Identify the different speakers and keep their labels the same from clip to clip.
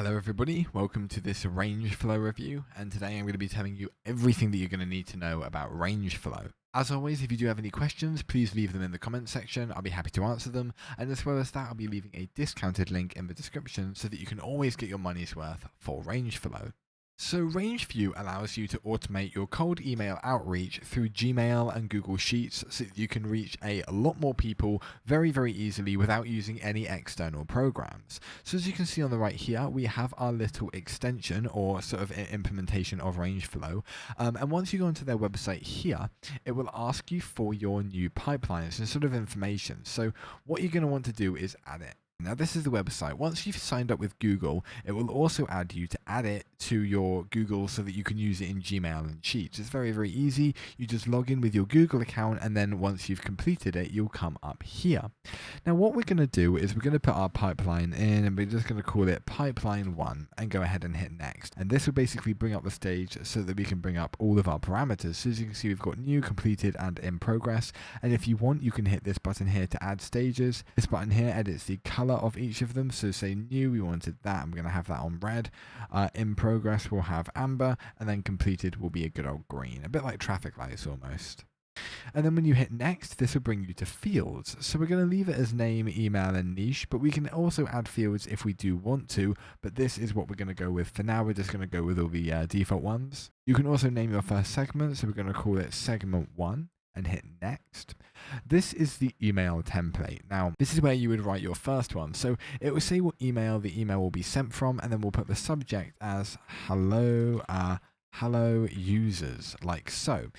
Speaker 1: Hello everybody, welcome to this Rangeflow review, and today I'm going to be telling you everything that you're going to need to know about Rangeflow. As always, if you do have any questions, please leave them in the comments section. I'll be happy to answer them, and as well as that, I'll be leaving a discounted link in the description so that you can always get your money's worth for Rangeflow. So Rangeview allows you to automate your cold email outreach through Gmail and Google Sheets so that you can reach a lot more people very, very easily without using any external programs. So as you can see on the right here, we have our little extension or sort of implementation of Rangeflow. And once you go onto their website here, it will ask you for your new pipelines and sort of information. So what you're going to want to do is add it. Now this is the website. Once you've signed up with Google, it will also add you to add it to your Google so that you can use it in Gmail and Sheets. It's very, very easy. You just log in with your Google account, and then once you've completed it, you'll come up here. Now what we're going to do is we're going to put our pipeline in, and we're just going to call it pipeline 1 and go ahead and hit next. And this will basically bring up the stage so that we can bring up all of our parameters. So as you can see, we've got new, completed, and in progress. And if you want, you can hit this button here to add stages. This button here edits the color of each of them. So say new, we wanted that. I'm going to have that on red. In progress, we'll have amber, and then completed will be a good old green, a bit like traffic lights almost. And then when you hit next, this will bring you to fields. So we're going to leave it as name, email, and niche, but we can also add fields if we do want to, but this is what we're going to go with. For now, we're just going to go with all the default ones. You can also name your first segment, so we're going to call it segment 1 and hit next. This is the email template. Now, this is where you would write your first one. So it will say what email the email will be sent from, and then we'll put the subject as hello users, like so.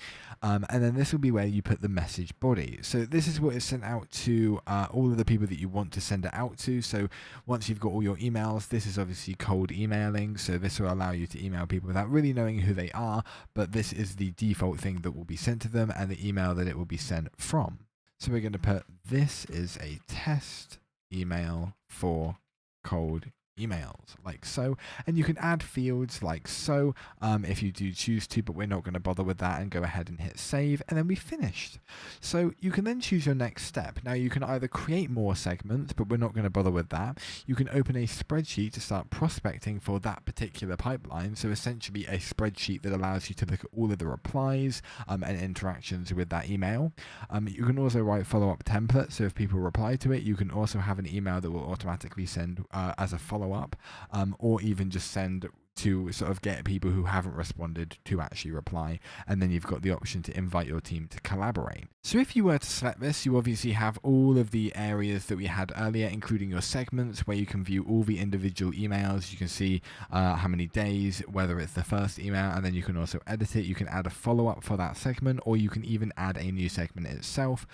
Speaker 1: And then this will be where you put the message body. So this is what is sent out to all of the people that you want to send it out to. So once you've got all your emails, this is obviously cold emailing. So this will allow you to email people without really knowing who they are, but this is the default thing that will be sent to them and the email that it will be sent from. So we're going to put this is a test email for cold emails, like so. And you can add fields like so if you do choose to, but we're not going to bother with that, and go ahead and hit save, and then we finished. So you can then choose your next step. Now you can either create more segments, but we're not going to bother with that. You can open a spreadsheet to start prospecting for that particular pipeline, so essentially a spreadsheet that allows you to look at all of the replies and interactions with that email. You can also write follow-up templates, so if people reply to it, you can also have an email that will automatically send as a follow-up, or even just send to sort of get people who haven't responded to actually reply, and then you've got the option to invite your team to collaborate. So if you were to select this, you obviously have all of the areas that we had earlier, including your segments, where you can view all the individual emails. You can see how many days, whether it's the first email, and then you can also edit it. You can add a follow-up for that segment, or you can even add a new segment itself.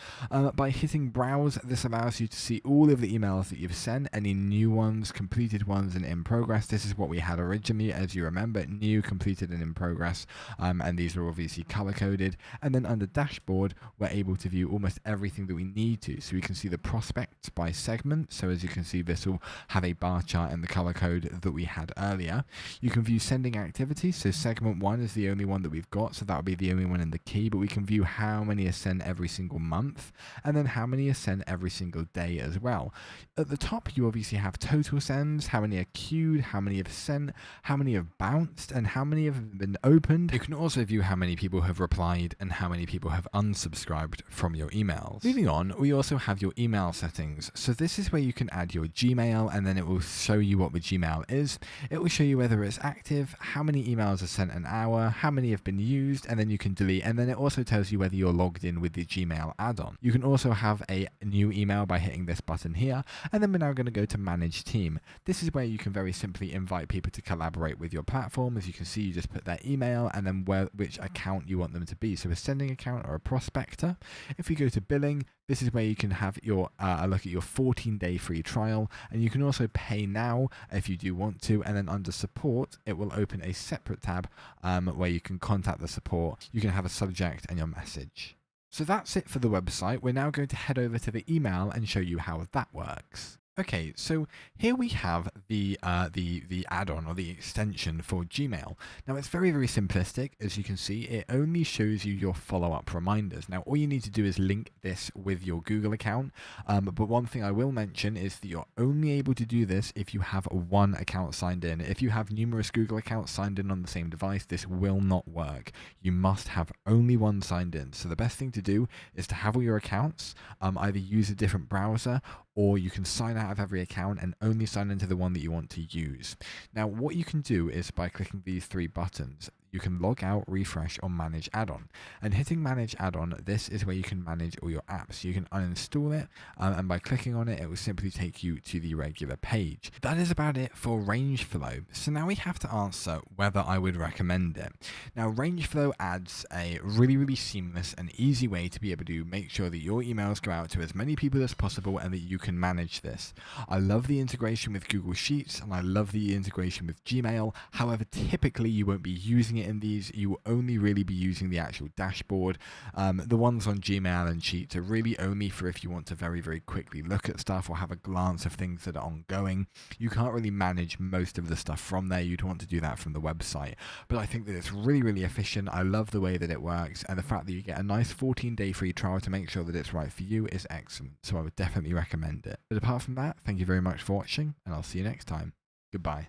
Speaker 1: By hitting browse, this allows you to see all of the emails that you've sent, any new ones, completed ones, and in progress. This is what we had originally, as you remember, new, completed, and in progress, and these are obviously color-coded. And then under dashboard, we're able to view almost everything that we need to. So we can see the prospects by segment. So as you can see, this will have a bar chart and the color code that we had earlier. You can view sending activity. So segment 1 is the only one that we've got, so that'll be the only one in the key, but we can view how many are sent every single month, and then how many are sent every single day as well. At the top, you obviously have total sends, how many are queued, how many have sent, how many have bounced, and how many have been opened. You can also view how many people have replied and how many people have unsubscribed from your emails. Moving on, we also have your email settings. So this is where you can add your Gmail, and then it will show you what the Gmail is. It will show you whether it's active, how many emails are sent an hour, how many have been used, and then you can delete. And then it also tells you whether you're logged in with the Gmail add-on. You can also have a new email by hitting this button here, and then we're now going to go to manage team. This is where you can very simply invite people to collaborate with your platform. As you can see, you just put their email and then which account you want them to be. So a sending account or a prospector. If we go to billing, this is where you can have your look at your 14-day free trial, and you can also pay now if you do want to. And then under support, it will open a separate tab where you can contact the support. You can have a subject and your message. So that's it for the website. We're now going to head over to the email and show you how that works. Okay, so here we have the add-on or the extension for Gmail. Now it's very, very simplistic. As you can see, it only shows you your follow-up reminders. Now all you need to do is link this with your Google account. But one thing I will mention is that you're only able to do this if you have one account signed in. If you have numerous Google accounts signed in on the same device, this will not work. You must have only one signed in. So the best thing to do is to have all your accounts, either use a different browser, or you can sign out of every account and only sign into the one that you want to use. Now, what you can do is by clicking these three buttons, you can log out, refresh, or manage add-on. And hitting manage add-on, this is where you can manage all your apps. You can uninstall it, and by clicking on it, it will simply take you to the regular page. That is about it for Rangeflow. So now we have to answer whether I would recommend it. Now, Rangeflow adds a really, really seamless and easy way to be able to make sure that your emails go out to as many people as possible and that you can manage this. I love the integration with Google Sheets, and I love the integration with Gmail. However, typically you won't be using it in these. You will only really be using the actual dashboard. The ones on Gmail and Sheets are really only for if you want to very, very quickly look at stuff or have a glance of things that are ongoing. You can't really manage most of the stuff from there. You'd want to do that from the website. But I think that it's really, really efficient. I love the way that it works, and the fact that you get a nice 14-day free trial to make sure that it's right for you is excellent. So I would definitely recommend it. But apart from that, thank you very much for watching, and I'll see you next time. Goodbye.